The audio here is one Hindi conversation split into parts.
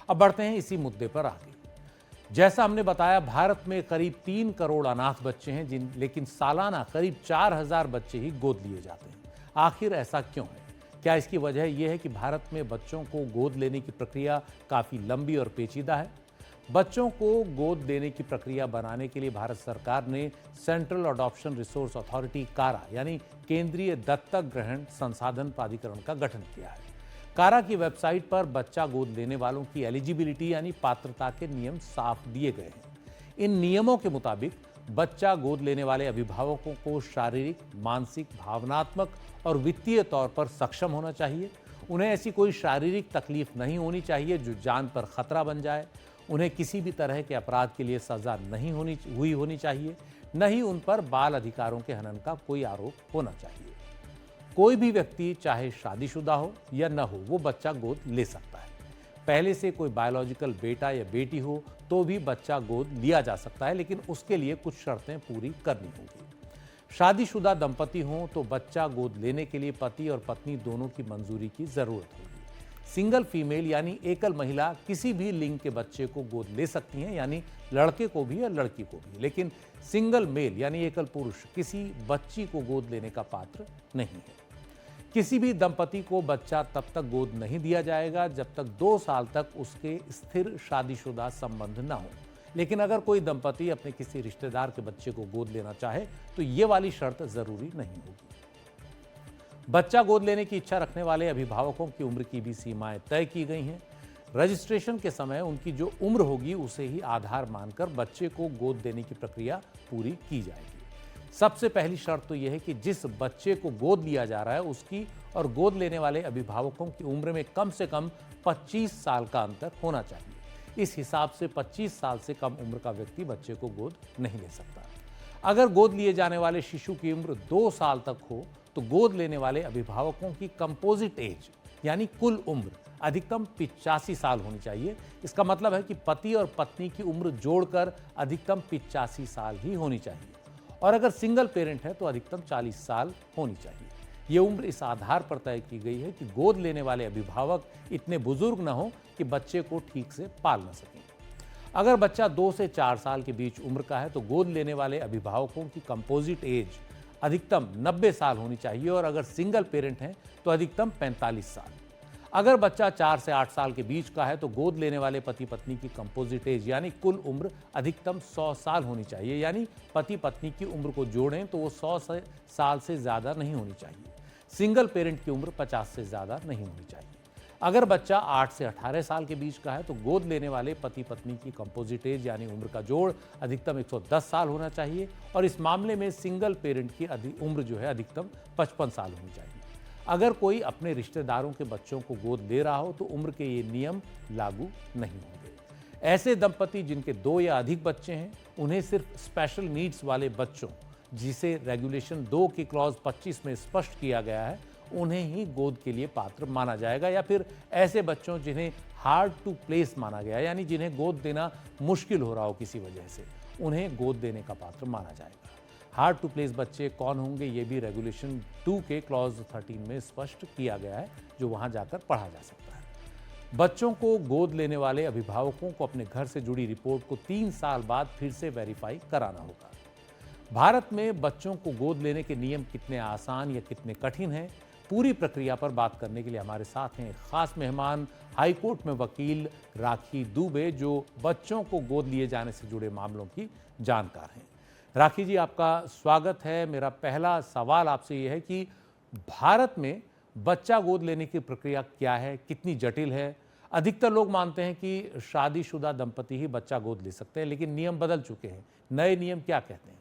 अब बढ़ते हैं इसी मुद्दे पर आगे। जैसा हमने बताया, भारत में करीब 3 करोड़ अनाथ बच्चे हैं, लेकिन सालाना करीब 4,000 बच्चे ही गोद लिए जाते हैं। आखिर ऐसा क्यों है? क्या इसकी वजह यह है कि भारत में बच्चों को गोद लेने की प्रक्रिया काफ़ी लंबी और पेचीदा है? बच्चों को गोद देने की प्रक्रिया बनाने के लिए भारत सरकार ने सेंट्रल अडॉप्शन रिसोर्स अथॉरिटी कारा यानी केंद्रीय दत्तक ग्रहण संसाधन प्राधिकरण का गठन किया है। कारा की वेबसाइट पर बच्चा गोद लेने वालों की एलिजिबिलिटी यानी पात्रता के नियम साफ दिए गए हैं। इन नियमों के मुताबिक बच्चा गोद लेने वाले अभिभावकों को शारीरिक, मानसिक, भावनात्मक और वित्तीय तौर पर सक्षम होना चाहिए। उन्हें ऐसी कोई शारीरिक तकलीफ नहीं होनी चाहिए जो जान पर खतरा बन जाए। उन्हें किसी भी तरह के अपराध के लिए सजा नहीं होनी चाहिए। न ही उन पर बाल अधिकारों के हनन का कोई आरोप होना चाहिए। कोई भी व्यक्ति चाहे शादीशुदा हो या न हो, वो बच्चा गोद ले सकता है। पहले से कोई बायोलॉजिकल बेटा या बेटी हो तो भी बच्चा गोद लिया जा सकता है, लेकिन उसके लिए कुछ शर्तें पूरी करनी होगी। शादीशुदा दंपति हों तो बच्चा गोद लेने के लिए पति और पत्नी दोनों की मंजूरी की जरूरत होगी। सिंगल फीमेल यानी एकल महिला किसी भी लिंग के बच्चे को गोद ले सकती हैं, यानी लड़के को भी या लड़की को भी, लेकिन सिंगल मेल यानी एकल पुरुष किसी बच्ची को गोद लेने का पात्र नहीं है। किसी भी दंपति को बच्चा तब तक गोद नहीं दिया जाएगा जब तक 2 साल तक उसके स्थिर शादीशुदा संबंध न हो। लेकिन अगर कोई दंपति अपने किसी रिश्तेदार के बच्चे को गोद लेना चाहे तो ये वाली शर्त जरूरी नहीं होगी। बच्चा गोद लेने की इच्छा रखने वाले अभिभावकों की उम्र की भी सीमाएं तय की गई हैं। रजिस्ट्रेशन के समय उनकी जो उम्र होगी उसे ही आधार मानकर बच्चे को गोद देने की प्रक्रिया पूरी की जाएगी। सबसे पहली शर्त तो यह है कि जिस बच्चे को गोद लिया जा रहा है उसकी और गोद लेने वाले अभिभावकों की उम्र में कम से कम 25 साल का अंतर होना चाहिए। इस हिसाब से 25 साल से कम उम्र का व्यक्ति बच्चे को गोद नहीं ले सकता। अगर गोद लिए जाने वाले शिशु की उम्र 2 साल तक हो तो गोद लेने वाले अभिभावकों की कंपोजिट एज यानी कुल उम्र अधिकतम 85 साल होनी चाहिए। इसका मतलब है कि पति और पत्नी की उम्र जोड़कर अधिकतम 85 साल ही होनी चाहिए, और अगर सिंगल पेरेंट है तो अधिकतम 40 साल होनी चाहिए। ये उम्र इस आधार पर तय की गई है कि गोद लेने वाले अभिभावक इतने बुजुर्ग न हो कि बच्चे को ठीक से पाल न सकें। अगर बच्चा 2 से 4 साल के बीच उम्र का है तो गोद लेने वाले अभिभावकों की कंपोजिट एज अधिकतम 90 साल होनी चाहिए, और अगर सिंगल पेरेंट हैं तो अधिकतम 45 साल। अगर बच्चा 4 से 8 साल के बीच का है तो गोद लेने वाले पति पत्नी की कंपोजिट एज यानी कुल उम्र अधिकतम 100 साल होनी चाहिए, यानी पति पत्नी की उम्र को जोड़ें तो वो 100 साल से ज़्यादा नहीं होनी चाहिए। सिंगल पेरेंट की उम्र 50 से ज़्यादा नहीं होनी चाहिए। अगर बच्चा 8 से 18 साल के बीच का है तो गोद लेने वाले पति पत्नी की कंपोजिट एज यानी उम्र का जोड़ अधिकतम 110 साल होना चाहिए, और इस मामले में सिंगल पेरेंट की उम्र जो है अधिकतम 55 साल होनी चाहिए। अगर कोई अपने रिश्तेदारों के बच्चों को गोद ले रहा हो तो उम्र के ये नियम लागू नहीं होंगे। ऐसे दंपति जिनके 2 या अधिक बच्चे हैं उन्हें सिर्फ स्पेशल नीड्स वाले बच्चों, जिसे रेगुलेशन 2 की क्लॉज 25 में स्पष्ट किया गया है, उन्हें ही गोद के लिए पात्र माना जाएगा, या फिर ऐसे बच्चों जिन्हें हार्ड टू प्लेस माना गया यानी जिन्हें गोद देना मुश्किल हो रहा हो किसी वजह से, उन्हें गोद देने का पात्र माना जाएगा। हार्ड टू प्लेस बच्चे कौन होंगे ये भी रेगुलेशन 2 के क्लॉज 13 में स्पष्ट किया गया है, जो वहां जाकर पढ़ा जा सकता है। बच्चों को गोद लेने वाले अभिभावकों को अपने घर से जुड़ी रिपोर्ट को 3 साल बाद फिर से वेरीफाई कराना होगा। भारत में बच्चों को गोद लेने के नियम कितने आसान या कितने कठिन हैं, पूरी प्रक्रिया पर बात करने के लिए हमारे साथ हैं खास मेहमान, हाईकोर्ट में वकील राखी दुबे, जो बच्चों को गोद लिए जाने से जुड़े मामलों की जानकार हैं। राखी जी, आपका स्वागत है। मेरा पहला सवाल आपसे यह है कि भारत में बच्चा गोद लेने की प्रक्रिया क्या है, कितनी जटिल है? अधिकतर लोग मानते हैं कि शादीशुदा दंपति ही बच्चा गोद ले सकते हैं, लेकिन नियम बदल चुके हैं। नए नियम क्या कहते हैं?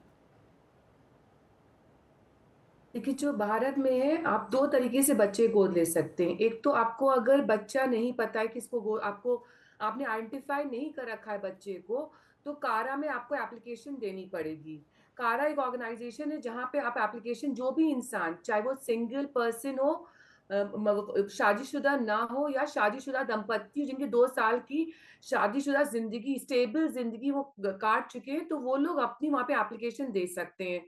देखिए, जो भारत में है, आप 2 तरीके से बच्चे गोद ले सकते हैं। एक तो आपको अगर बच्चा नहीं पता है किसको गो आपको आपने आइडेंटिफ़ाई नहीं कर रखा है बच्चे को, तो कारा में आपको एप्लीकेशन देनी पड़ेगी। कारा एक ऑर्गनाइज़ेशन है जहाँ पे आप एप्लीकेशन जो भी इंसान, चाहे वो सिंगल पर्सन हो शादीशुदा ना हो या शादीशुदा दंपति जिनके 2 साल की शादीशुदा ज़िंदगी, स्टेबल ज़िंदगी वो काट चुके हैं, तो वो लोग अपनी वहाँ पे एप्लीकेशन दे सकते हैं।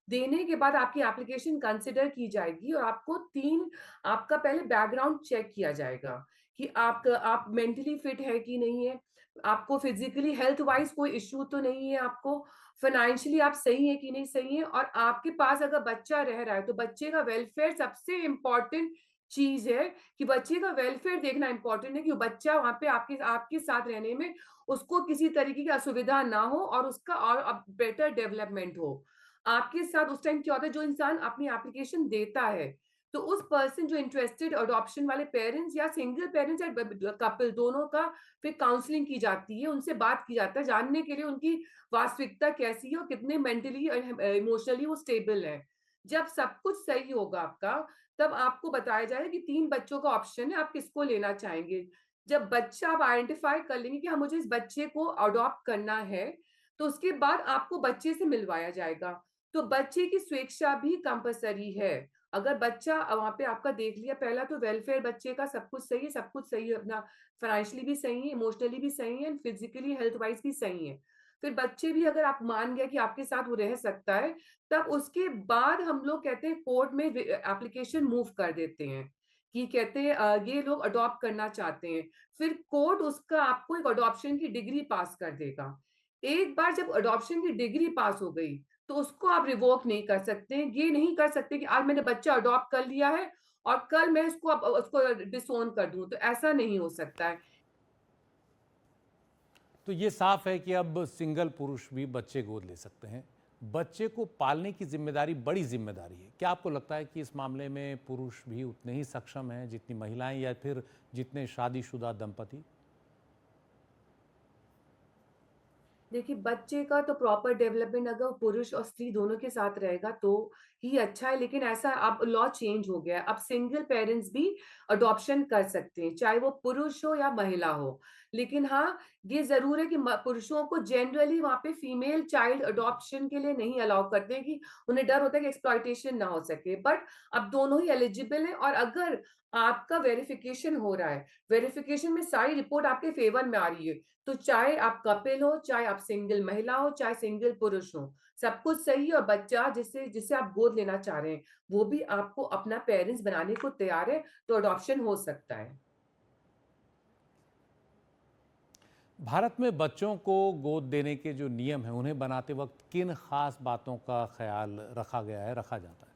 देने के बाद आपकी एप्लीकेशन कंसिडर की जाएगी और आपको 3 आपका पहले बैकग्राउंड चेक किया जाएगा कि आप मेंटली फिट है कि नहीं है, आपको फिजिकली हेल्थ वाइज कोई इश्यू तो नहीं है आपको, फाइनेंशियली आप सही है कि नहीं सही है, और आपके पास अगर बच्चा रह रहा है तो बच्चे का वेलफेयर सबसे इम्पोर्टेंट चीज है, कि बच्चे का वेलफेयर देखना इंपॉर्टेंट है कि बच्चा वहां पे आपके आपके साथ रहने में उसको किसी तरीके की असुविधा ना हो और उसका और बेटर डेवलपमेंट हो आपके साथ। उस टाइम क्या होता है, जो इंसान अपनी एप्लीकेशन देता है तो उस पर्सन जो इंटरेस्टेड अडॉप्शन वाले पेरेंट्स या सिंगल पेरेंट्स या कपल दोनों का फिर काउंसलिंग की जाती है, उनसे बात की जाता है जानने के लिए उनकी वास्तविकता कैसी है और कितने मेंटली इमोशनली वो स्टेबल है। जब सब कुछ सही होगा आपका, तब आपको बताया जाएगा कि 3 बच्चों का ऑप्शन है, आप किसको लेना चाहेंगे। जब बच्चा आप आइडेंटिफाई कर लेंगे कि हाँ, मुझे इस बच्चे को अडॉप्ट करना है, तो उसके बाद आपको बच्चे से मिलवाया जाएगा। तो बच्चे की स्वेच्छा भी कंपल्सरी है। अगर बच्चा वहाँ पे आपका देख लिया, पहला तो वेलफेयर बच्चे का सब कुछ सही है, अपना फाइनेंशियली भी सही है, इमोशनली भी सही है, फिजिकली हेल्थ वाइज भी सही है। फिर बच्चे भी अगर आप मान गए कि आपके साथ वो रह सकता है, तब उसके बाद हम लोग कहते हैं कोर्ट में एप्लीकेशन मूव कर देते हैं कि कहते हैं ये लोग अडॉप्ट करना चाहते हैं। फिर कोर्ट उसका आपको एक अडॉप्शन की डिग्री पास कर देगा। एक बार जब अडॉप्शन की डिग्री पास हो गई, तो उसको आप रिवोक नहीं कर सकते। ये नहीं कर सकते कि आज मैंने बच्चा अडॉप्ट कर लिया है और कल मैं उसको डिसोन कर दूं, तो ऐसा नहीं हो सकता है। तो ये साफ है कि अब सिंगल पुरुष भी बच्चे गोद ले सकते हैं। बच्चे को पालने की जिम्मेदारी बड़ी जिम्मेदारी है। क्या आपको लगता है कि इस मामले में पुरुष भी उतने ही सक्षम हैं जितनी महिलाएं या फिर जितने शादीशुदा दंपति? देखिए, बच्चे का तो प्रॉपर डेवलपमेंट अगर पुरुष और स्त्री दोनों के साथ रहेगा तो ही अच्छा है, लेकिन ऐसा अब लॉ चेंज हो गया है। अब सिंगल पेरेंट्स भी अडॉप्शन कर सकते हैं, चाहे वो पुरुष हो या महिला हो। लेकिन हाँ, ये ज़रूर है कि पुरुषों को जनरली वहाँ पे फीमेल चाइल्ड अडॉप्शन के लिए नहीं अलाउ करते हैं, कि उन्हें डर होता है कि एक्सप्लॉइटेशन ना हो सके। बट अब दोनों ही एलिजिबल हैं, और अगर आपका वेरिफिकेशन हो रहा है, वेरिफिकेशन में सारी रिपोर्ट आपके फेवर में आ रही है, तो चाहे आप कपिल हो, चाहे आप सिंगल महिला हो, चाहे सिंगल पुरुष हो, सब कुछ सही है, और बच्चा जिसे जिसे आप गोद लेना चाह रहे हैं, वो भी आपको अपना पेरेंट्स बनाने को तैयार है, तो अडॉप्शन हो सकता है। भारत में बच्चों को गोद देने के जो नियम हैं उन्हें बनाते वक्त किन खास बातों का ख्याल रखा गया है, रखा जाता है?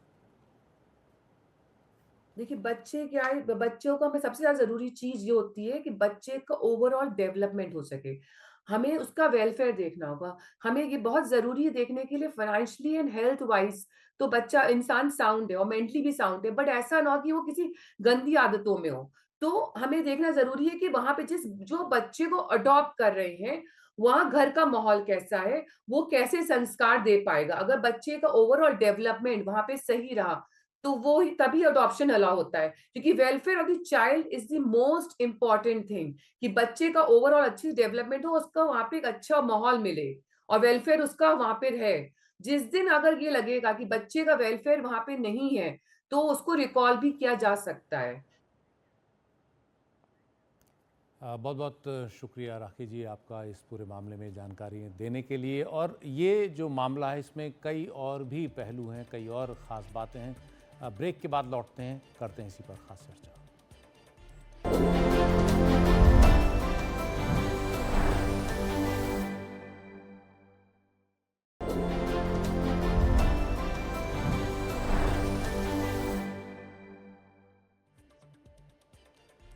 देखिए, बच्चे क्या है, बच्चों का हमें सबसे ज़्यादा ज़रूरी चीज़ ये होती है कि बच्चे का ओवरऑल डेवलपमेंट हो सके। हमें उसका वेलफेयर देखना होगा। हमें ये बहुत ज़रूरी है देखने के लिए फाइनेंशियली एंड हेल्थ वाइज़, तो बच्चा इंसान साउंड है और मेंटली भी साउंड है, बट ऐसा ना हो कि वो किसी गंदी आदतों में हो। तो हमें देखना ज़रूरी है कि वहाँ पे जो बच्चे को अडॉप्ट कर रहे हैं, वहाँ घर का माहौल कैसा है, वो कैसे संस्कार दे पाएगा। अगर बच्चे का ओवरऑल डेवलपमेंट वहाँ पे सही रहा, तो वो ही तभी अडॉप्शन अलाउ होता है, क्योंकि welfare of the child is the most important thing, कि बच्चे का ओवरऑल अच्छी डेवलपमेंट हो, उसका वहां पे एक अच्छा माहौल मिले और वेलफेयर उसका वहां पे रहे। जिस दिन अगर ये लगेगा कि बच्चे का वेलफेयर वहां पे नहीं है, तो उसको रिकॉल भी किया जा सकता है। बहुत बहुत शुक्रिया राखी जी आपका इस पूरे मामले में जानकारी देने के लिए। और ये जो मामला है इसमें कई और भी पहलू हैं, कई और ख़ास बातें हैं। ब्रेक के बाद लौटते हैं, करते हैं इसी पर ख़ास चर्चा।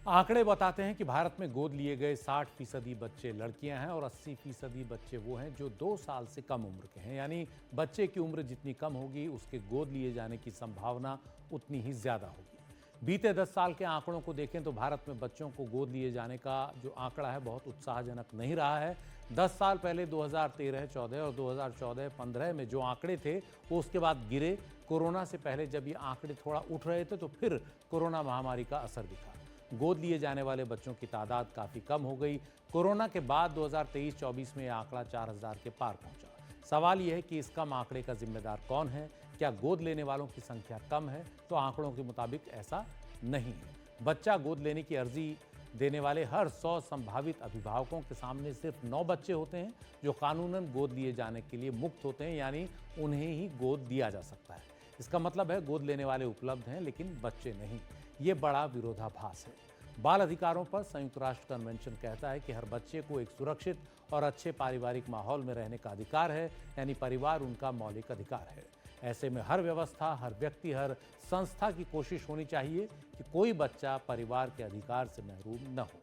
आंकड़े बताते हैं कि भारत में गोद लिए गए 60% बच्चे लड़कियां हैं और 80% बच्चे वो हैं जो 2 साल से कम उम्र के हैं। यानी बच्चे की उम्र जितनी कम होगी उसके गोद लिए जाने की संभावना उतनी ही ज़्यादा होगी। बीते 10 साल के आंकड़ों को देखें तो भारत में बच्चों को गोद लिए जाने का जो आंकड़ा है बहुत उत्साहजनक नहीं रहा है। 10 साल पहले 2013-14 और 2014-15 में जो आंकड़े थे वो उसके बाद गिरे। कोरोना से पहले जब ये आंकड़े थोड़ा उठ रहे थे तो फिर कोरोना महामारी का असर दिखा। गोद लिए जाने वाले बच्चों की तादाद काफ़ी कम हो गई। कोरोना के बाद 2023-24 में यह आंकड़ा 4000 के पार पहुंचा। सवाल यह है कि इस कम आंकड़े का जिम्मेदार कौन है? क्या गोद लेने वालों की संख्या कम है? तो आंकड़ों के मुताबिक ऐसा नहीं है। बच्चा गोद लेने की अर्जी देने वाले हर 100 संभावित अभिभावकों के सामने सिर्फ 9 बच्चे होते हैं जो कानूनन गोद लिए जाने के लिए मुक्त होते हैं, यानी उन्हें ही गोद दिया जा सकता है। इसका मतलब है गोद लेने वाले उपलब्ध हैं लेकिन बच्चे नहीं। ये बड़ा विरोधाभास है। बाल अधिकारों पर संयुक्त राष्ट्र कन्वेंशन कहता है कि हर बच्चे को एक सुरक्षित और अच्छे पारिवारिक माहौल में रहने का अधिकार है, यानी परिवार उनका मौलिक अधिकार है। ऐसे में हर व्यवस्था, हर व्यक्ति, हर संस्था की कोशिश होनी चाहिए कि कोई बच्चा परिवार के अधिकार से महरूम न हो।